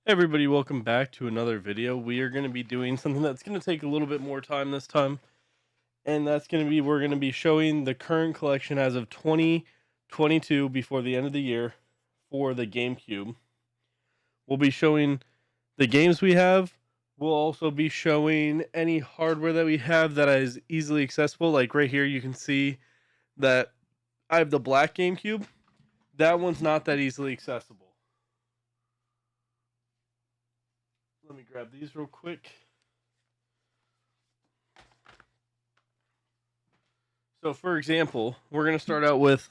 Hey everybody, welcome back to another video. We are going to be doing something that's going to take a little bit more time this time, and that's going to be we're going to be showing the current collection as of 2022 before the end of the year for the GameCube. We'll be showing the games we have. We'll also be showing any hardware that we have that is easily accessible. Like right here, you can see that I have the black GameCube. That one's not that easily accessible. Let me grab these real quick. So, for example, we're going to start out with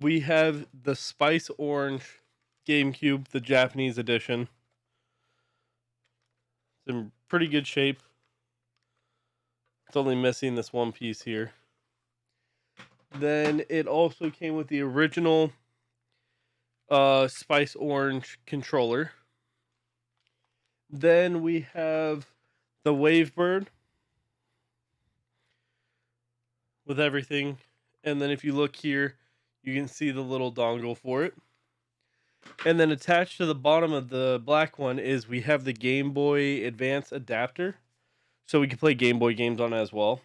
we have the Spice Orange GameCube, the Japanese edition. It's in pretty good shape. It's only missing this one piece here. Then it also came with the original Spice Orange controller. Then we have the Wavebird with everything. And then if you look here, you can see the little dongle for it. And then attached to the bottom of the black one is we have the Game Boy Advance adapter. So we can play Game Boy games on it as well.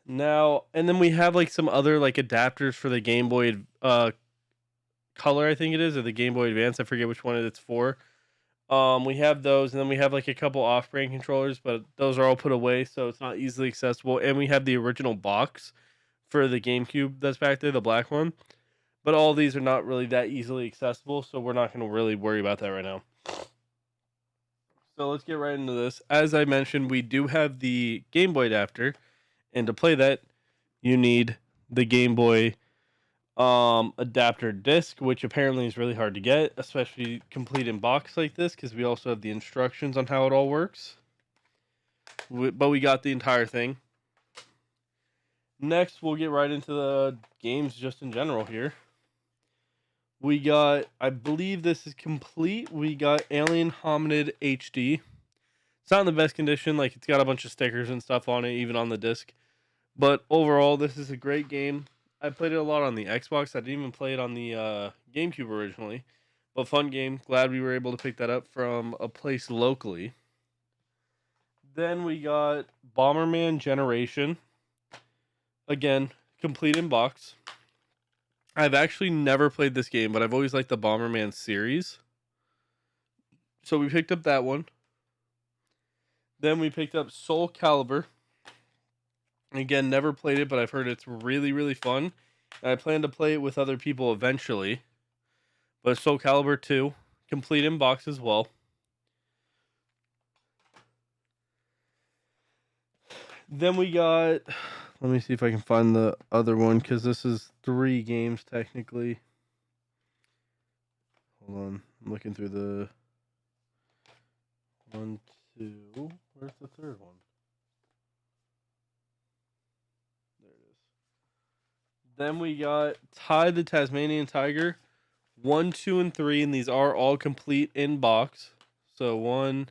Now, and then we have like some other like adapters for the Game Boy Color, I think it is, or the Game Boy Advance. I forget which one it's for. We have those, and then we have like a couple off-brand controllers, but those are all put away, so it's not easily accessible. And we have the original box for the GameCube that's back there, the black one. But all these are not really that easily accessible, so we're not going to really worry about that right now. So let's get right into this. As I mentioned, we do have the Game Boy adapter, and to play that, you need the Game Boy adapter disc, which apparently is really hard to get, especially complete in box like this, because we also have the instructions on how it all works. But we got the entire thing. Next, we'll get right into the games just in general here. We got, I believe this is complete. We got Alien Hominid HD. It's not in the best condition. Like, it's got a bunch of stickers and stuff on it, even on the disc. But overall, this is a great game. I played it a lot on the Xbox. I didn't even play it on the GameCube originally. But fun game. Glad we were able to pick that up from a place locally. Then we got Bomberman Generation. Again, complete in box. I've actually never played this game, but I've always liked the Bomberman series. So we picked up that one. Then we picked up Soul Calibur. Again, never played it, but I've heard it's really, really fun. And I plan to play it with other people eventually. But Soul Calibur 2, complete in box as well. Then we got, let me see if I can find the other one, because this is 3 games technically. Hold on, I'm looking through the 1, 2, where's the third one? There it is. Then we got Ty the Tasmanian Tiger, 1, 2, and 3, and these are all complete in box. So 1,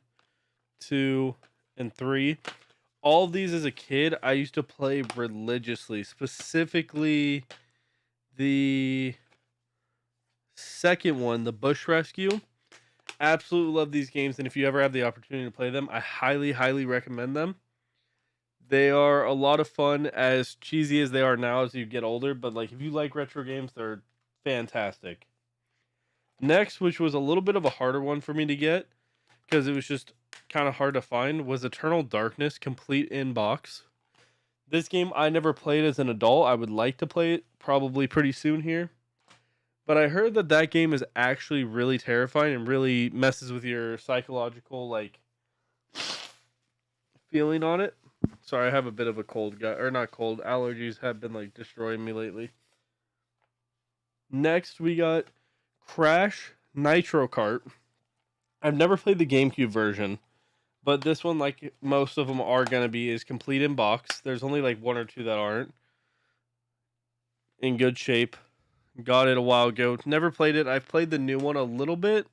2, and 3. All of these as a kid, I used to play religiously. Specifically, the second one, the Bush Rescue. Absolutely love these games, and if you ever have the opportunity to play them, I highly, highly recommend them. They are a lot of fun, as cheesy as they are now as you get older, but like if you like retro games, they're fantastic. Next, which was a little bit of a harder one for me to get, because it was just kind of hard to find, was Eternal Darkness complete in box. This game I never played as an adult. I would like to play it probably pretty soon here. But I heard that that game is actually really terrifying and really messes with your psychological like feeling on it. Sorry, I have a bit of a cold guy, or not cold. Allergies have been like destroying me lately. Next, we got Crash Nitro Kart. I've never played the GameCube version, but this one, like most of them are going to be, is complete in box. There's only like 1 or 2 that aren't. In good shape. Got it a while ago. Never played it. I've played the new one a little bit,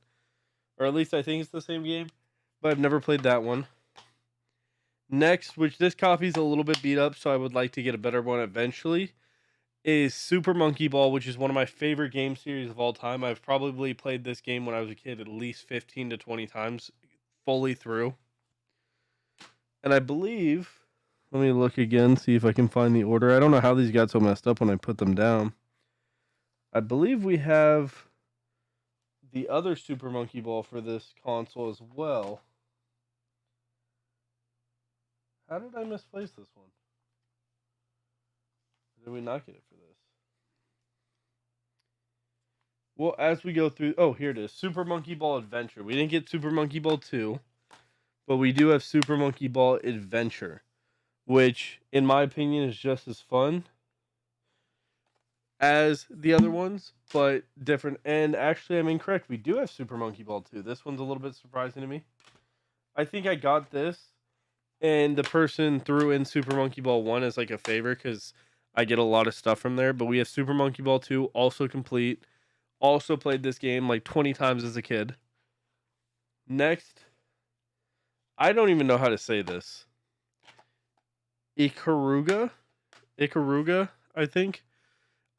or at least I think it's the same game, but I've never played that one. Next, which this copy's a little bit beat up, so I would like to get a better one eventually, is Super Monkey Ball, which is one of my favorite game series of all time. I've probably played this game when I was a kid at least 15 to 20 times fully through. And I believe, let me look again, see if I can find the order. I don't know how these got so messed up when I put them down. I believe we have the other Super Monkey Ball for this console as well. How did I misplace this one? Did we not get it for this? Well, as we go through, oh, here it is. Super Monkey Ball Adventure. We didn't get Super Monkey Ball 2, but we do have Super Monkey Ball Adventure, which, in my opinion, is just as fun as the other ones, but different. And actually, I'm incorrect. We do have Super Monkey Ball 2. This one's a little bit surprising to me. I think I got this, and the person threw in Super Monkey Ball 1 as like a favor because I get a lot of stuff from there. But we have Super Monkey Ball 2 also complete. Also played this game like 20 times as a kid. Next, I don't even know how to say this. Ikaruga, I think.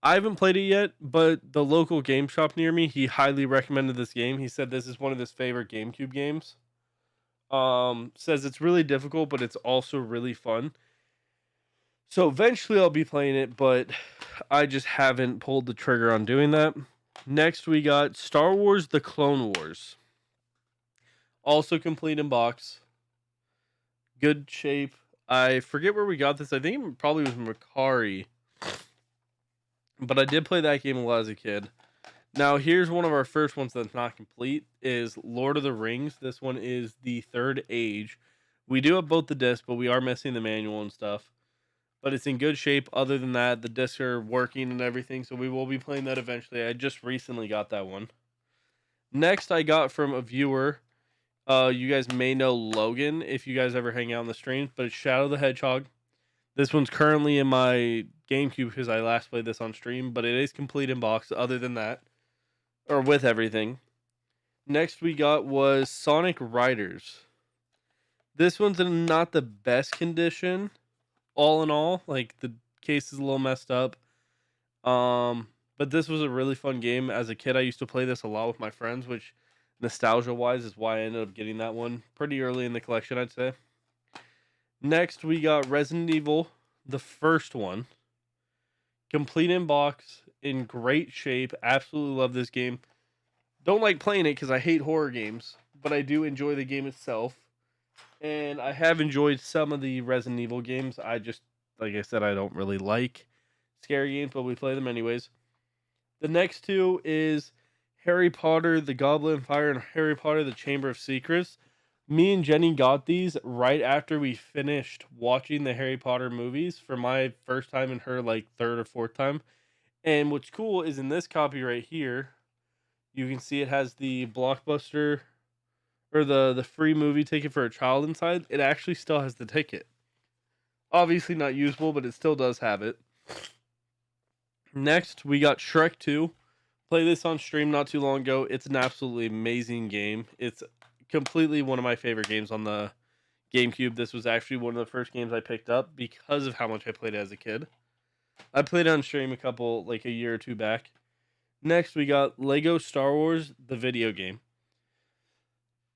I haven't played it yet, but the local game shop near me, he highly recommended this game. He said this is one of his favorite GameCube games. Says it's really difficult, but it's also really fun. So eventually I'll be playing it, but I just haven't pulled the trigger on doing that. Next, we got Star Wars The Clone Wars. Also complete in box. Good shape. I forget where we got this. I think it probably was Macari. But I did play that game a lot as a kid. Now, here's one of our first ones that's not complete, is Lord of the Rings. This one is The Third Age. We do have both the discs, but we are missing the manual and stuff. But it's in good shape. Other than that, the discs are working and everything, so we will be playing that eventually. I just recently got that one. Next, I got from a viewer. You guys may know Logan if you guys ever hang out on the stream, but it's Shadow the Hedgehog. This one's currently in my GameCube because I last played this on stream, but it is complete in box other than that, or with everything. Next we got was Sonic Riders. This one's in not the best condition, all in all. Like, the case is a little messed up. But this was a really fun game. As a kid, I used to play this a lot with my friends, which nostalgia-wise is why I ended up getting that one pretty early in the collection, I'd say. Next, we got Resident Evil, the first one. Complete in box, in great shape. Absolutely love this game. Don't like playing it because I hate horror games, but I do enjoy the game itself. And I have enjoyed some of the Resident Evil games. I just, like I said, I don't really like scary games, but we play them anyways. The next two is Harry Potter, the Goblet of Fire, and Harry Potter, the Chamber of Secrets. Me and Jenny got these right after we finished watching the Harry Potter movies for my first time and her like third or fourth time. And what's cool is in this copy right here, you can see it has the Blockbuster or the free movie ticket for a child inside. It actually still has the ticket. Obviously not usable, but it still does have it. Next, we got Shrek 2. Played this on stream not too long ago. It's an absolutely amazing game. It's completely one of my favorite games on the GameCube. This was actually one of the first games I picked up because of how much I played it as a kid. I played it on stream a year or two back. Next, we got Lego Star Wars, the video game.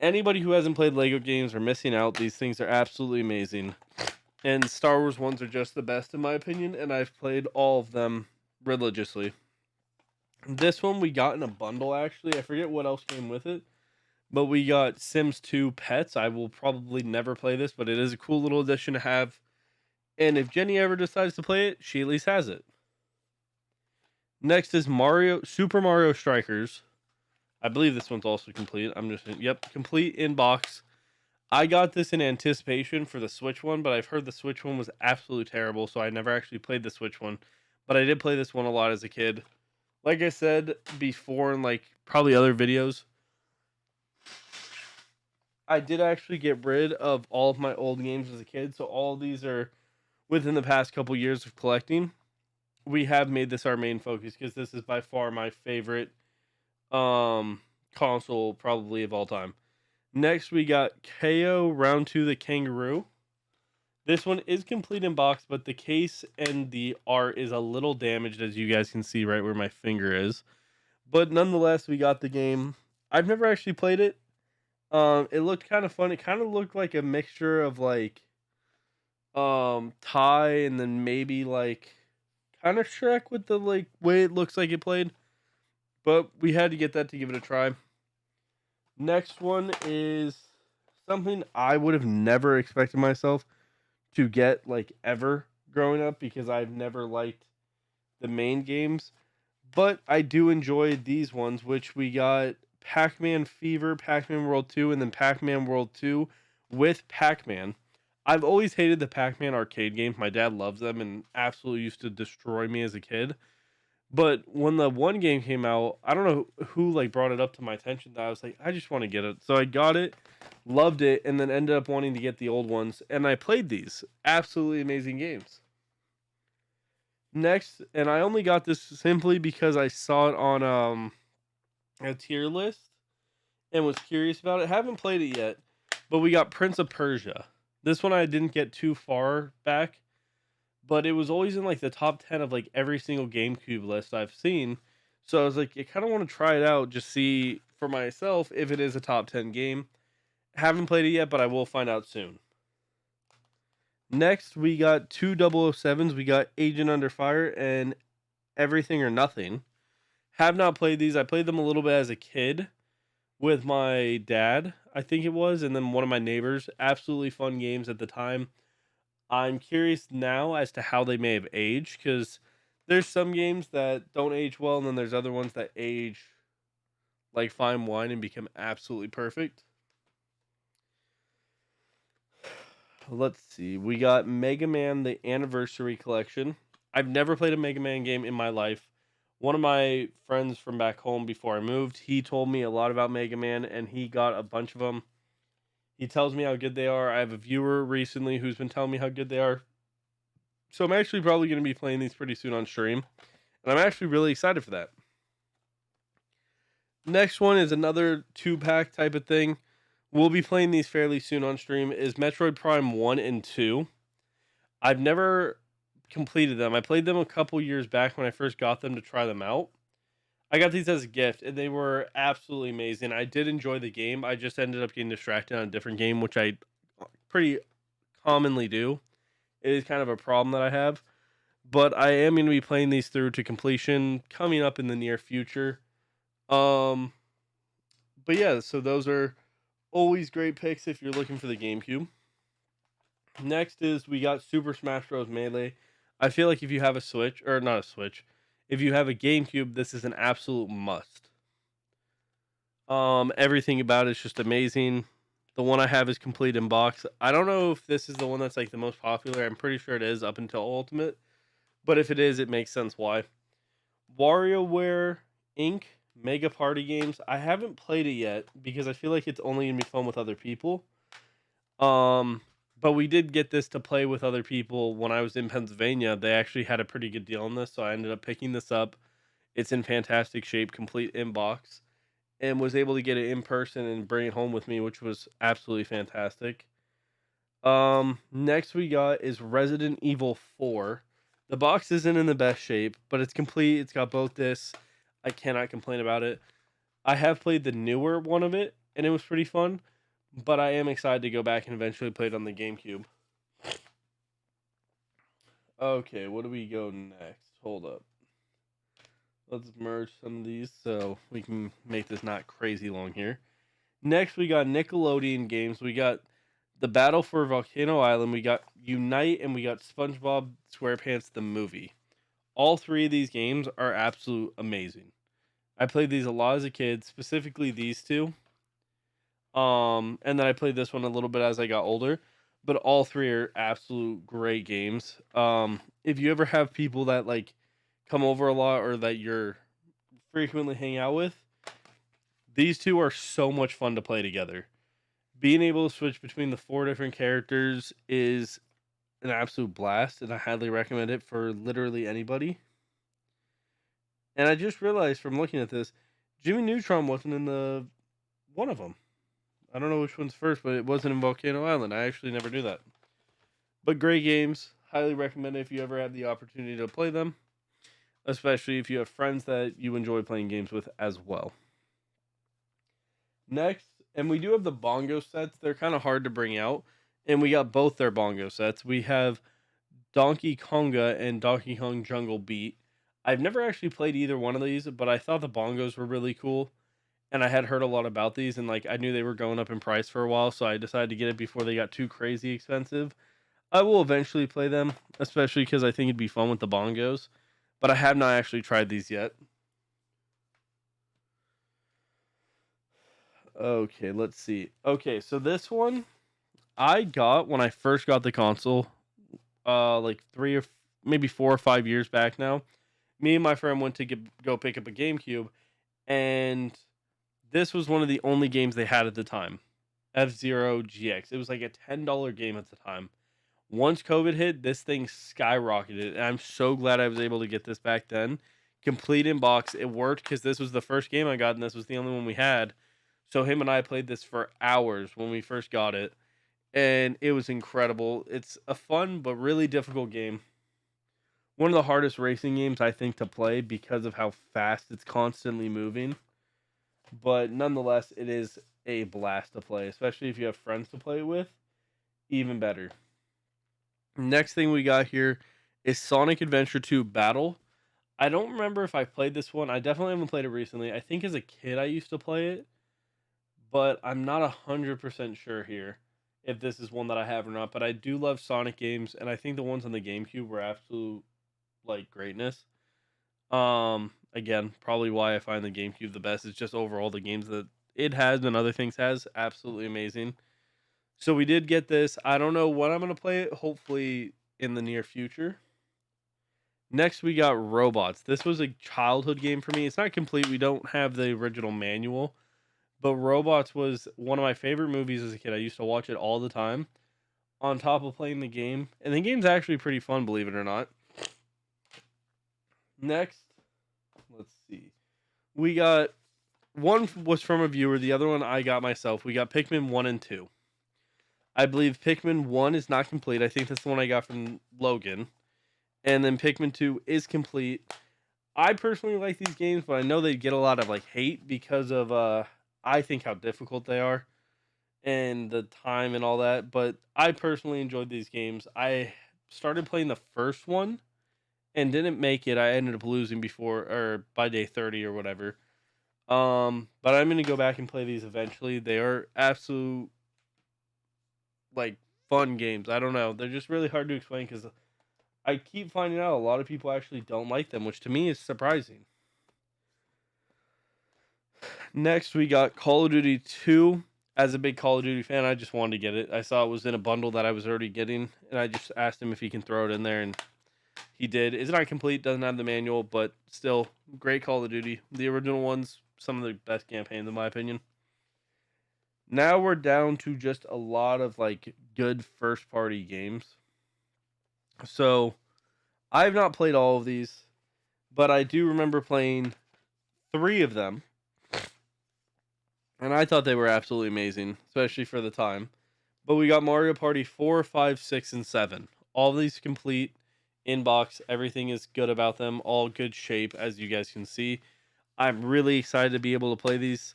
Anybody who hasn't played Lego games are missing out. These things are absolutely amazing. And Star Wars ones are just the best in my opinion, and I've played all of them religiously. This one we got in a bundle, actually. I forget what else came with it. But we got Sims 2 Pets. I will probably never play this, but it is a cool little addition to have. And if Jenny ever decides to play it, she at least has it. Next is Super Mario Strikers. I believe this one's also complete. Complete in box. I got this in anticipation for the Switch one, but I've heard the Switch one was absolutely terrible, so I never actually played the Switch one. But I did play this one a lot as a kid. Like I said before in probably other videos, I did actually get rid of all of my old games as a kid, so all of these are within the past couple years of collecting. We have made this our main focus because this is by far my favorite console probably of all time. Next, we got KO Round 2 the Kangaroo. This one is complete in box, but the case and the art is a little damaged, as you guys can see right where my finger is. But nonetheless, we got the game. I've never actually played it. It looked kind of fun. It kind of looked like a mixture of like Ty and then maybe like kind of Shrek with the like way it looks like it played. But we had to get that to give it a try. Next one is something I would have never expected myself to get like ever growing up because I've never liked the main games. But I do enjoy these ones, which we got Pac-Man Fever, Pac-Man World 2, and then Pac-Man World 2 with Pac-Man. I've always hated the Pac-Man arcade games. My dad loves them and absolutely used to destroy me as a kid. But when the one game came out, I don't know who like brought it up to my attention that I was like, I just want to get it. So I got it, loved it, and then ended up wanting to get the old ones. And I played these. Absolutely amazing games. Next, and I only got this simply because I saw it on a tier list and was curious about it. Haven't played it yet, but we got Prince of Persia. This one I didn't get too far back, but it was always in like the top 10 of like every single GameCube list I've seen. So I was like, I kind of want to try it out, just see for myself if it is a top 10 game. Haven't played it yet, but I will find out soon. Next, we got two 007s. We got Agent Under Fire and Everything or Nothing. Have not played these. I played them a little bit as a kid with my dad, I think it was, and then one of my neighbors. Absolutely fun games at the time. I'm curious now as to how they may have aged because there's some games that don't age well, and then there's other ones that age like fine wine and become absolutely perfect. Let's see. We got Mega Man the Anniversary Collection. I've never played a Mega Man game in my life. One of my friends from back home before I moved, he told me a lot about Mega Man and he got a bunch of them. He tells me how good they are. I have a viewer recently who's been telling me how good they are. So I'm actually probably going to be playing these pretty soon on stream. And I'm actually really excited for that. Next one is another 2-pack type of thing. We'll be playing these fairly soon on stream. Is Metroid Prime 1 and 2. I've never completed them. I played them a couple years back when I first got them to try them out. I got these as a gift, and they were absolutely amazing. I did enjoy the game. I just ended up getting distracted on a different game, which I pretty commonly do. It is kind of a problem that I have. But I am going to be playing these through to completion coming up in the near future. But yeah, so those are always great picks if you're looking for the GameCube. Next is we got Super Smash Bros. Melee. I feel like if you have a Switch, or not a Switch, if you have a GameCube, this is an absolute must. Everything about it is just amazing. The one I have is complete in box. I don't know if this is the one that's like the most popular. I'm pretty sure it is up until Ultimate. But if it is, it makes sense why. WarioWare Inc. Mega Party Games. I haven't played it yet because I feel like it's only gonna be fun with other people. But we did get this to play with other people when I was in Pennsylvania. They actually had a pretty good deal on this, so I ended up picking this up. It's in fantastic shape, complete in box, and was able to get it in person and bring it home with me, which was absolutely fantastic. Next we got is Resident Evil 4. The box isn't in the best shape, but it's complete. It's got both discs. I cannot complain about it. I have played the newer one of it, and it was pretty fun. But I am excited to go back and eventually play it on the GameCube. Okay, what do we go next? Hold up. Let's merge some of these so we can make this not crazy long here. Next, we got Nickelodeon games. We got The Battle for Volcano Island. We got Unite, and we got SpongeBob SquarePants the movie. All three of these games are absolute amazing. I played these a lot as a kid, specifically these two. And then I played this one a little bit as I got older, but all three are absolute great games. If you ever have people that like come over a lot or that you're frequently hang out with, these two are so much fun to play together. Being able to switch between the 4 different characters is an absolute blast, and I highly recommend it for literally anybody. And I just realized from looking at this, Jimmy Neutron wasn't in the one of them. I don't know which one's first, but it wasn't in Volcano Island. I actually never knew that. But great games. Highly recommend it if you ever have the opportunity to play them, especially if you have friends that you enjoy playing games with as well. Next, and we do have the bongo sets. They're kind of hard to bring out, and we got both their bongo sets. We have Donkey Konga and Donkey Kong Jungle Beat. I've never actually played either one of these, but I thought the bongos were really cool, and I had heard a lot about these, and like I knew they were going up in price for a while, so I decided to get it before they got too crazy expensive. I will eventually play them, especially because I think it'd be fun with the bongos, but I have not actually tried these yet. Okay, let's see. Okay, so this one I got when I first got the console, like maybe 4 or 5 years back now. Me and my friend went to go pick up a GameCube, and this was one of the only games they had at the time. F-Zero GX. It was like a $10 game at the time. Once COVID hit, this thing skyrocketed, and I'm so glad I was able to get this back then. Complete in box. It worked because this was the first game I got, and this was the only one we had. So him and I played this for hours when we first got it, and it was incredible. It's a fun but really difficult game. One of the hardest racing games I think to play because of how fast it's constantly moving. But nonetheless, it is a blast to play, especially if you have friends to play with. Even better. Next thing we got here is Sonic Adventure 2 Battle. I don't remember if I played this one. I definitely haven't played it recently. I think as a kid I used to play it, but I'm not 100% sure here if this is one that I have or not. But I do love Sonic games, and I think the ones on the GameCube were absolute like greatness. Again, probably why I find the GameCube the best is just overall the games that it has and other things has absolutely amazing. So we did get this. I don't know when I'm gonna play it. Hopefully in the near future. Next we got Robots. This was a childhood game for me. It's not complete. We don't have the original manual, but Robots was one of my favorite movies as a kid. I used to watch it all the time. On top of playing the game, and the game's actually pretty fun, believe it or not. Next, let's see. We got one was from a viewer, the other one I got myself. We got Pikmin 1 and 2. I believe Pikmin 1 is not complete. I think that's the one I got from Logan. And then Pikmin 2 is complete. I personally like these games, but I know they get a lot of like hate because of I think how difficult they are and the time and all that. But I personally enjoyed these games. I started playing the first one and didn't make it. I ended up losing before or by day 30 or whatever. But I'm gonna go back and play these eventually. They are absolute like fun games. I don't know. They're just really hard to explain because I keep finding out a lot of people actually don't like them, which to me is surprising. Next, we got Call of Duty 2. As a big Call of Duty fan, I just wanted to get it. I saw it was in a bundle that I was already getting, and I just asked him if he can throw it in there, and he did. It's not complete, doesn't have the manual, but still, great Call of Duty. The original ones, some of the best campaigns, in my opinion. Now we're down to just a lot of like good first party games. So I have not played all of these, but I do remember playing 3 of them, and I thought they were absolutely amazing, especially for the time. But we got Mario Party 4, 5, 6, and 7. All of these complete in box. Everything is good about them. All good shape, as you guys can see. I'm really excited to be able to play these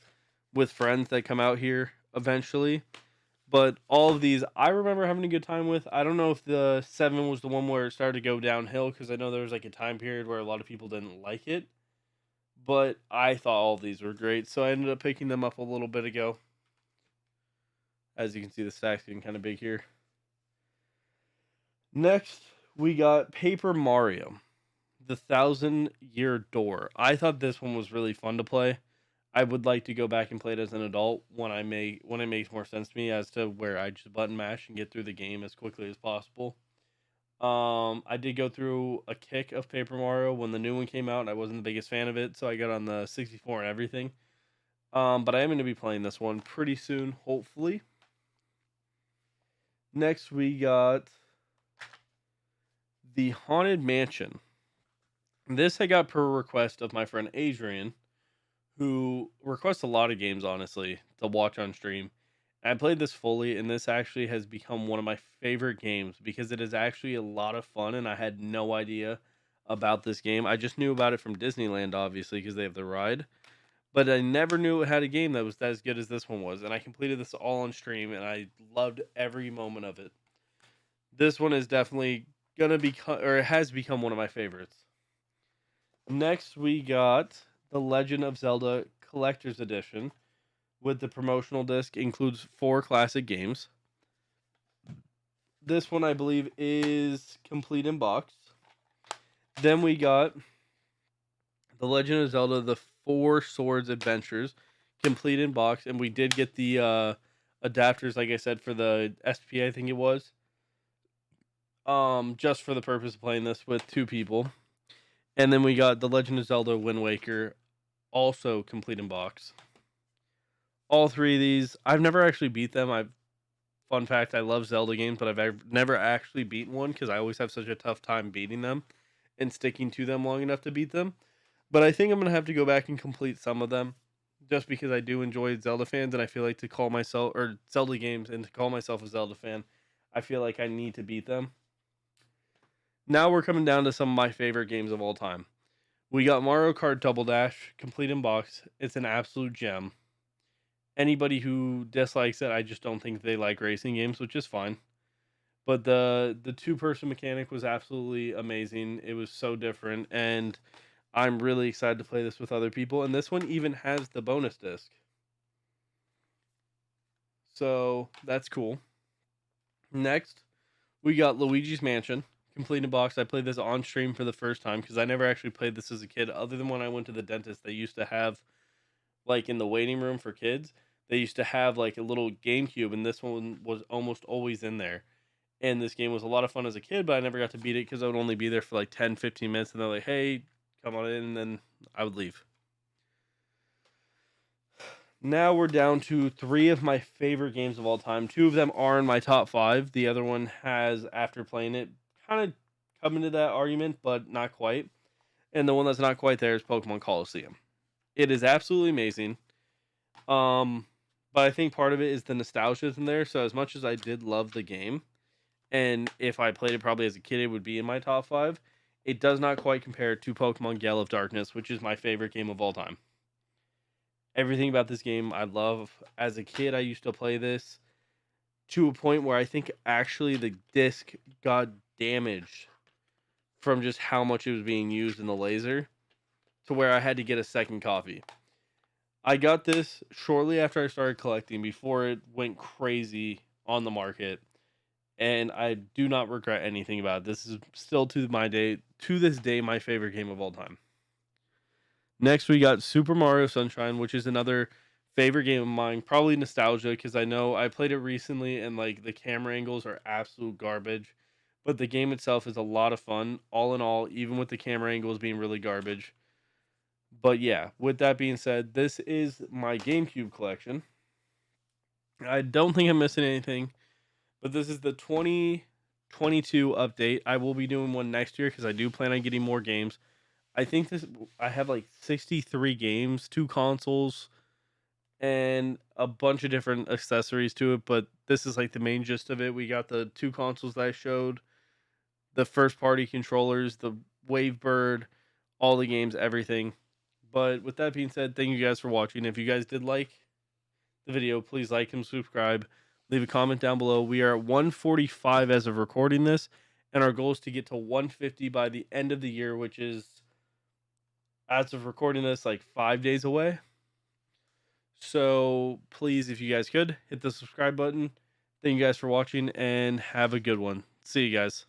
with friends that come out here eventually. But all of these, I remember having a good time with. I don't know if the 7 was the one where it started to go downhill, because I know there was like a time period where a lot of people didn't like it. But I thought all of these were great, so I ended up picking them up a little bit ago. As you can see, the stack's getting kind of big here. Next, we got Paper Mario, the 1,000-Year Door. I thought this one was really fun to play. I would like to go back and play it as an adult when it makes more sense to me as to where I just button mash and get through the game as quickly as possible. I did go through a kick of Paper Mario when the new one came out. I wasn't the biggest fan of it, so I got on the 64 and everything. But I am going to be playing this one pretty soon, hopefully. Next, we got the Haunted Mansion. This I got per request of my friend Adrian, who requests a lot of games, honestly, to watch on stream. I played this fully, and this actually has become one of my favorite games because it is actually a lot of fun, and I had no idea about this game. I just knew about it from Disneyland, obviously, because they have the ride, but I never knew it had a game that was as good as this one was, and I completed this all on stream, and I loved every moment of it. This one is definitely gonna become, or it has become one of my favorites. Next, we got The Legend of Zelda Collector's Edition with the promotional disc, includes 4 classic games. This one, I believe, is complete in box. Then we got The Legend of Zelda: The Four Swords Adventures, complete in box, and we did get the adapters, like I said, for the SP, I think it was, just for the purpose of playing this with 2 people. And then we got The Legend of Zelda: Wind Waker, also complete in box. All 3 of these, I've never actually beat them. Fun fact, I love Zelda games, but I've never actually beaten one because I always have such a tough time beating them and sticking to them long enough to beat them. But I think I'm going to have to go back and complete some of them just because I do enjoy Zelda fans, and I feel like to call myself, or Zelda games, and to call myself a Zelda fan, I feel like I need to beat them. Now we're coming down to some of my favorite games of all time. We got Mario Kart Double Dash, complete in box. It's an absolute gem. Anybody who dislikes it, I just don't think they like racing games, which is fine. But the 2-person mechanic was absolutely amazing. It was so different, and I'm really excited to play this with other people. And this one even has the bonus disc, so that's cool. Next, we got Luigi's Mansion, complete in box. I played this on stream for the first time because I never actually played this as a kid, other than when I went to the dentist. They used to have, like, in the waiting room for kids, they used to have like a little GameCube, and this one was almost always in there. And this game was a lot of fun as a kid, but I never got to beat it because I would only be there for like 10, 15 minutes, and they're like, hey, come on in, and then I would leave. Now we're down to 3 of my favorite games of all time. 2 of them are in my top 5. The other one has, after playing it, kind of come into that argument, but not quite. And the one that's not quite there is Pokemon Colosseum. It is absolutely amazing. But I think part of it is the nostalgia in there. So as much as I did love the game, and if I played it probably as a kid, it would be in my top 5. It does not quite compare to Pokemon Gale of Darkness, which is my favorite game of all time. Everything about this game I love. As a kid, I used to play this to a point where I think actually the disc got damaged from just how much it was being used in the laser, to where I had to get a second copy. I got this shortly after I started collecting, before it went crazy on the market, and I do not regret anything about it. This is still to this day my favorite game of all time. Next, we got Super Mario Sunshine, which is another favorite game of mine. Probably nostalgia because I know I played it recently, and like the camera angles are absolute garbage, but the game itself is a lot of fun. All in all, even with the camera angles being really garbage. But yeah, with that being said, this is my GameCube collection. I don't think I'm missing anything, but this is the 2022 update. I will be doing one next year because I do plan on getting more games. I have like 63 games, 2 consoles, and a bunch of different accessories to it, but this is like the main gist of it. We got the 2 consoles that I showed, the first party controllers, the Wavebird, all the games, everything. But with that being said, thank you guys for watching. If you guys did like the video, please like and subscribe. Leave a comment down below. We are at 145 as of recording this, and our goal is to get to 150 by the end of the year, which is, as of recording this, like 5 days away. So please, if you guys could, hit the subscribe button. Thank you guys for watching, and have a good one. See you guys.